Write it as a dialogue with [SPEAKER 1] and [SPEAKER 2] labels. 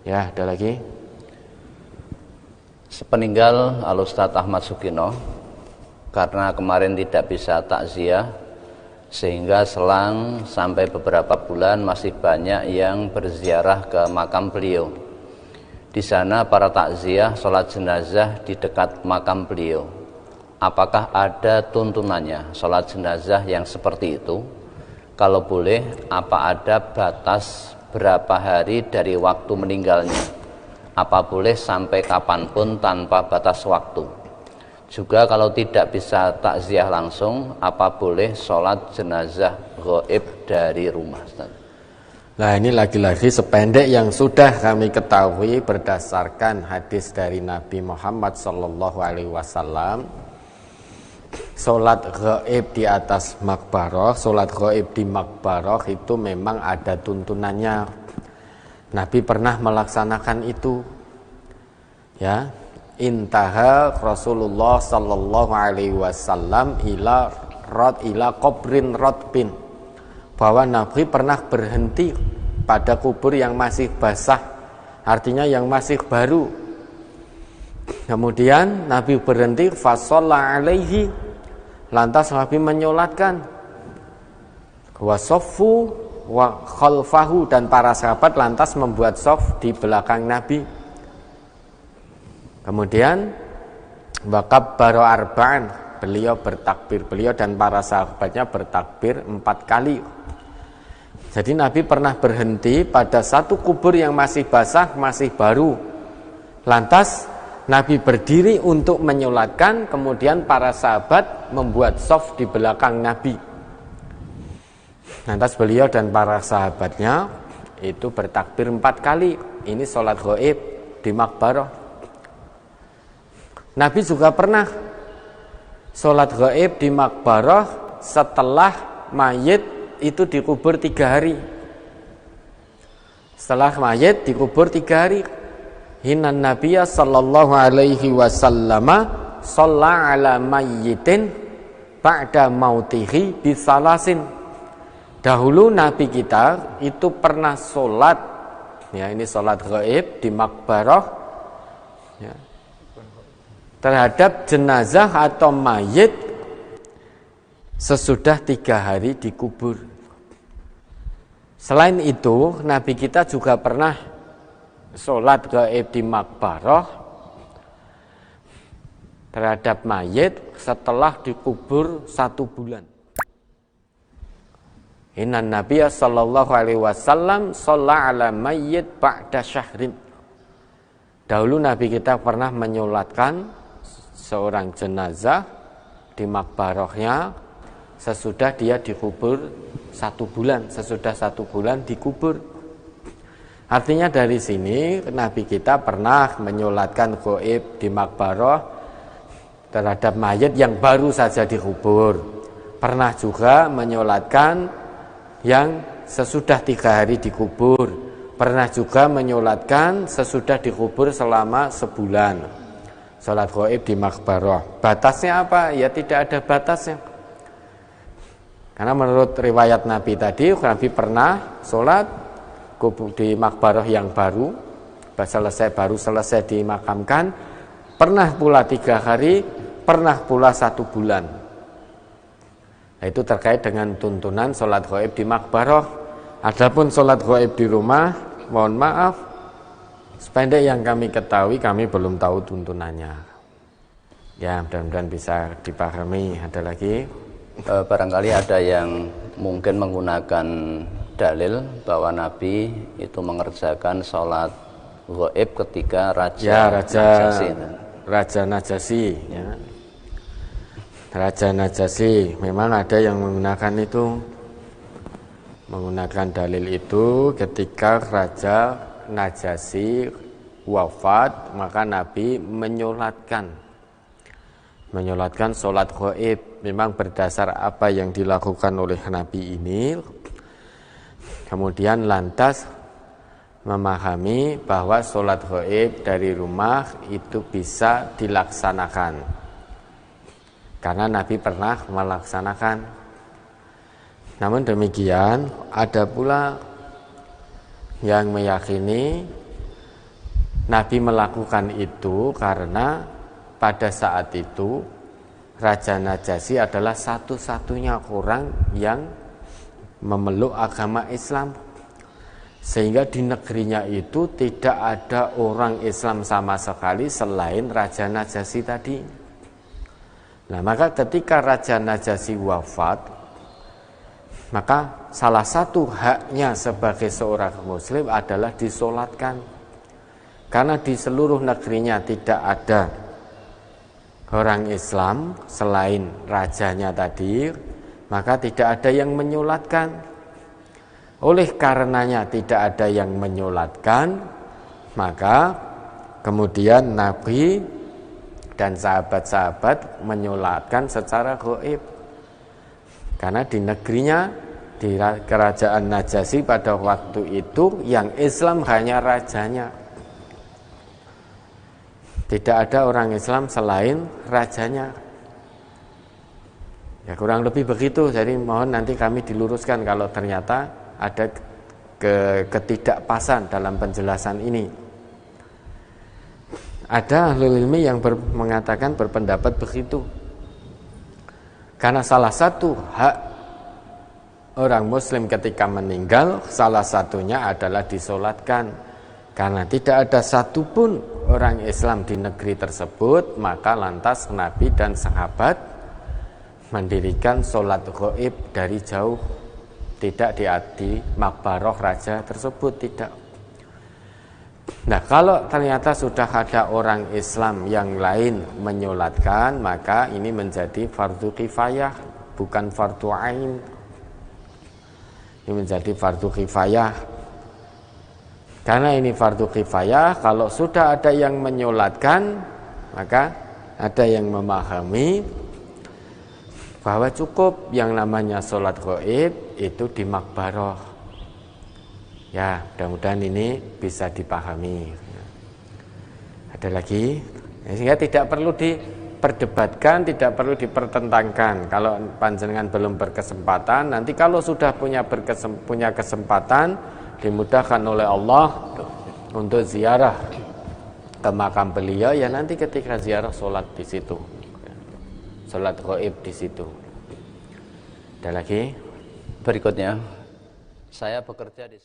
[SPEAKER 1] Ya, ada lagi.
[SPEAKER 2] Sepeninggal Al-Ustadz Ahmad Sukino, karena kemarin tidak bisa takziah, sehingga selang sampai beberapa bulan masih banyak yang berziarah ke makam beliau. Di sana para takziah sholat jenazah di dekat makam beliau. Apakah ada tuntunannya sholat jenazah yang seperti itu? Kalau boleh, apa ada batas berapa hari dari waktu meninggalnya? Apa boleh sampai kapanpun tanpa batas waktu? Juga kalau tidak bisa takziah langsung, apa boleh sholat jenazah gaib dari rumah?
[SPEAKER 1] Nah, ini lagi-lagi sependek yang sudah kami ketahui berdasarkan hadis dari Nabi Muhammad SAW. Sholat gaib di atas makbarah, sholat gaib di makbarah itu memang ada tuntunannya. Nabi pernah melaksanakan itu. Ya, intaha Rasulullah sallallahu alaihi wasallam ila qabrin radbin, bahwa Nabi pernah berhenti pada kubur yang masih basah, artinya yang masih baru. Kemudian Nabi berhenti, fasalla alaihi, lantas Nabi menyolatkan, wasoffu wa khalfahu, dan para sahabat lantas membuat sof di belakang Nabi. Kemudian wakabbaro arba'an, beliau bertakbir, beliau dan para sahabatnya bertakbir 4 kali. Jadi Nabi pernah berhenti pada satu kubur yang masih basah, masih baru. Lantas Nabi berdiri untuk menyolatkan, kemudian para sahabat membuat sof di belakang Nabi. Lantas beliau dan para sahabatnya itu bertakbir 4 kali. Ini sholat gaib di makbarah. Nabi juga pernah sholat gaib di makbarah setelah mayit itu dikubur 3 hari. Setelah mayit dikubur 3 hari, hinan Nabiya sallallahu alaihi wasallama shalla ala mayyitin ba'da mautihi bisalasin. Dahulu Nabi kita itu pernah sholat, ya ini sholat gaib di makbarah, ya, terhadap jenazah atau mayit sesudah 3 hari dikubur. Selain itu, Nabi kita juga pernah sholat gaib di makbarah terhadap mayit setelah dikubur 1 bulan. Inna Nabiya sallallahu alaihi wasallam shalla ala mayyit ba'da syahrin. Dahulu Nabi kita pernah menyolatkan seorang jenazah di makbarahnya sesudah dia dikubur 1 bulan, sesudah 1 bulan dikubur. Artinya dari sini Nabi kita pernah menyolatkan gaib di makbarah terhadap mayit yang baru saja dikubur. Pernah juga menyolatkan yang sesudah 3 hari dikubur. Pernah juga menyolatkan sesudah dikubur selama sebulan. Sholat gaib di makbarah. Batasnya apa? Ya tidak ada batasnya. Karena menurut riwayat Nabi tadi, Nabi pernah sholat di makbarah yang baru selesai dimakamkan. Pernah pula 3 hari, pernah pula 1 bulan. Nah, itu terkait dengan tuntunan sholat gaib di makbarah. Adapun sholat gaib di rumah, mohon maaf, sependek yang kami ketahui, kami belum tahu tuntunannya. Ya, mudah-mudahan bisa dipahami. Ada lagi?
[SPEAKER 2] Barangkali ada yang mungkin menggunakan dalil bahwa Nabi itu mengerjakan sholat gaib ketika
[SPEAKER 1] Raja Najasyi. Ya. Raja Najasyi, memang ada yang menggunakan dalil itu ketika Raja Najasyi wafat, maka Nabi menyolatkan sholat gaib. Memang berdasar apa yang dilakukan oleh Nabi ini, kemudian lantas memahami bahwa sholat gaib dari rumah itu bisa dilaksanakan karena Nabi pernah melaksanakan. Namun demikian, ada pula yang meyakini Nabi melakukan itu karena pada saat itu Raja Najasyi adalah satu-satunya orang yang memeluk agama Islam, sehingga di negerinya itu tidak ada orang Islam sama sekali selain Raja Najasyi tadi. Nah, maka ketika Raja Najasyi wafat, maka salah satu haknya sebagai seorang muslim adalah disolatkan. Karena di seluruh negerinya tidak ada orang Islam selain rajanya tadi, maka tidak ada yang menyolatkan. Oleh karenanya tidak ada yang menyolatkan, maka kemudian Nabi dan sahabat-sahabat menyolatkan secara gaib. Karena di negerinya, di kerajaan Najasyi pada waktu itu yang Islam hanya rajanya. Tidak ada orang Islam selain rajanya. Ya kurang lebih begitu. Jadi mohon nanti kami diluruskan kalau ternyata ada ketidakpasan dalam penjelasan ini. Ada ahlul ilmi yang mengatakan berpendapat begitu. Karena salah satu hak orang muslim ketika meninggal, salah satunya adalah disolatkan. Karena tidak ada satupun orang Islam di negeri tersebut, maka lantas Nabi dan sahabat mendirikan sholat gaib dari jauh, tidak di makbaroh raja tersebut, tidak. Nah, kalau ternyata sudah ada orang Islam yang lain menyolatkan, maka ini menjadi fardu kifayah, bukan fardu ain. Ini menjadi fardu kifayah. Karena ini fardu kifayah, kalau sudah ada yang menyolatkan, maka ada yang memahami bahwa cukup yang namanya sholat gaib itu di makbaroh. Ya, mudah-mudahan ini bisa dipahami. Ada lagi, sehingga tidak perlu diperdebatkan, tidak perlu dipertentangkan. Kalau panjenengan belum berkesempatan, nanti kalau sudah punya kesempatan, dimudahkan oleh Allah untuk ziarah ke makam beliau, ya nanti ketika ziarah sholat di situ, sholat gaib di situ. Ada lagi?
[SPEAKER 2] Berikutnya, saya bekerja di